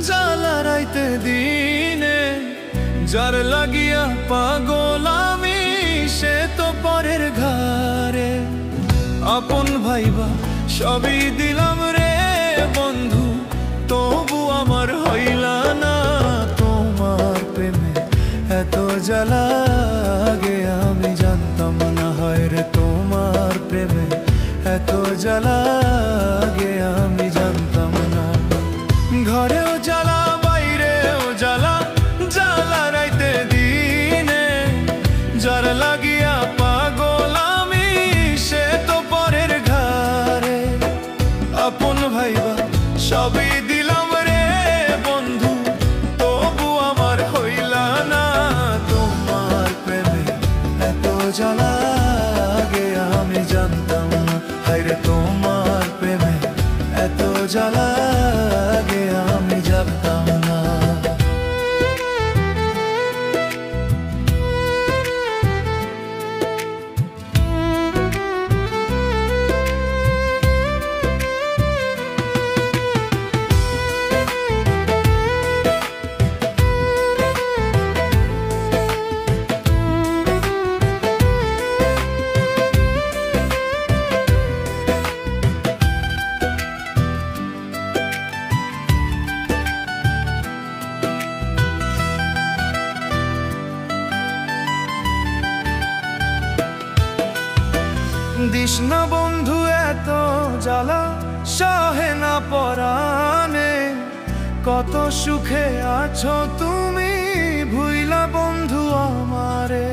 জ্বালা রাইতে দিনে, যার লাগিয়া পাগল আমি সে তো পরের ঘরে। আপন ভাইবা সবই দিলাম রে বন্ধু, তবু আমার হইলা না তোমার প্রেমে এত জ্বালা আগে আমি জানতাম না। হয় রে তোমার প্রেমে এত জ্বালা আগে আমি জানতাম না। ঘরেও জ্বালা বাইরেও জ্বালা, জ্বালা রাইতে দিনে, যার লাগিয়া পাগল আমি সে তো পরের ঘরে। আপন ভাইবা সবই দিলাম রে বন্ধু, তবু আমার হইলা না তোমার প্রেমে এত জ্বালা আগে আমি জানতাম না। হায় রে তোমার প্রেমে এত জ্বালা আগে আমি জানতাম না। দিস না বন্ধু এত জ্বালা সহে না পরাণে, কত সুখে আছো তুমি ভুইলা বন্ধু আমারে।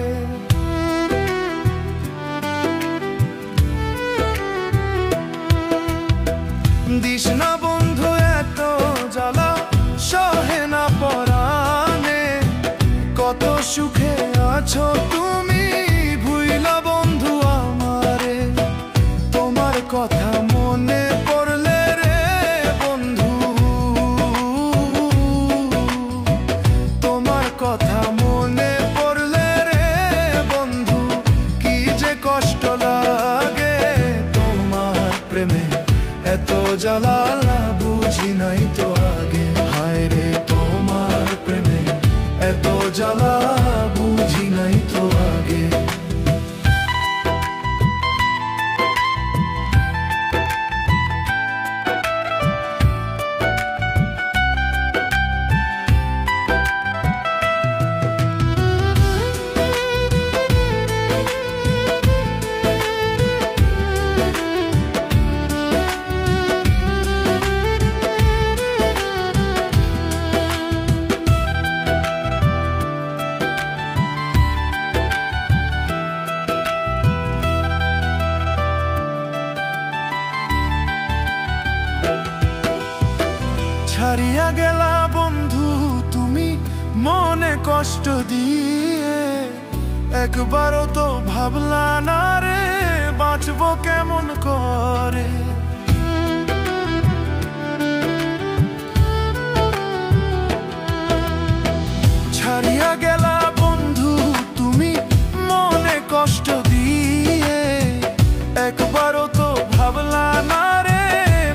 দিস না বন্ধু এত জ্বালা সহে না পরাণে, কত সুখে আছো তুমি ভুইলা বন্ধু আমারে। তোমার কথা মনে পড়লে রে বন্ধু, তোমার কথা মনে পড়লে রে বন্ধু, কি যে কষ্ট লাগে তোমার প্রেমে এত জ্বালা বুঝি নাই তো আগে। হায় রে তোমার প্রেমে এত জ্বালা বুঝি নাই তো আগে। ছাড়িয়া গেলা বন্ধু তুমি মনে কষ্ট দিয়ে, একবারও তো ভাবলা না রে বাঁচবো কেমন করে। ছাড়িয়া গেলা বন্ধু তুমি মনে কষ্ট দিয়ে, একবারও তো ভাবলা না রে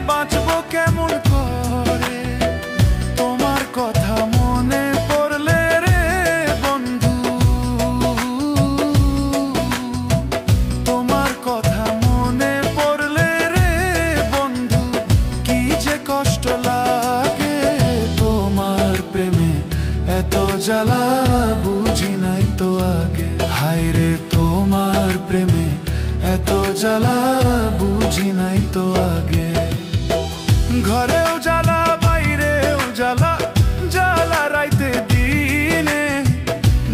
বাঁচবো কেমন করে। তোমার কথা মনে পড়লে রে বন্ধু, তোমার কথা মনে পড়লে রে বন্ধু, কি যে কষ্ট লাগে তোমার প্রেমে এত জ্বালা বুঝি নাই তো আগে। হায় রে তোমার প্রেমে এত জ্বালা বুঝি নাই তো আগে। ঘরেও জ্বালা বাইরেও জ্বালা, জ্বালা রাইতে দিনে,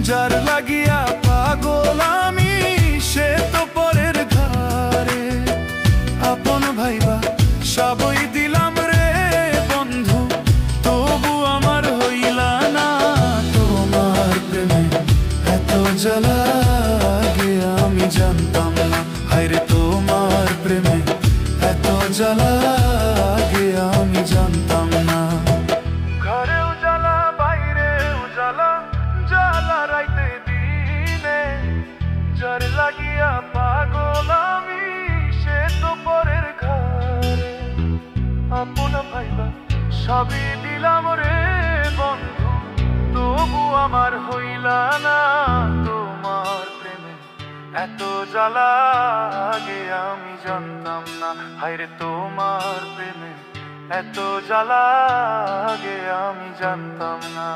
যার লাগিয়া পাগল আমি সে তো পরের ঘরে। আপন ভাইবা সবই দিলাম রে বন্ধু, তবু আমার হইলা না তোমার প্রেমে এত জ্বালা আগে আমি জানতাম না। হায় রে তোমার প্রেমে এত জ্বালা আগে আমি জানতাম না। ঘরেও জ্বালা বাইরেও জ্বালা, জ্বালা রাইতে দিনে, যার লাগিয়া পাগল আমি সে তো পরের ঘরে। আপন ভাইবা সবই দিলাম রে আমার হইলা না, তোমার প্রেমে এত জ্বালা আগে আমি জানতাম না। হায়রে তোমার প্রেমে এত জ্বালা আগে আমি জানতাম না।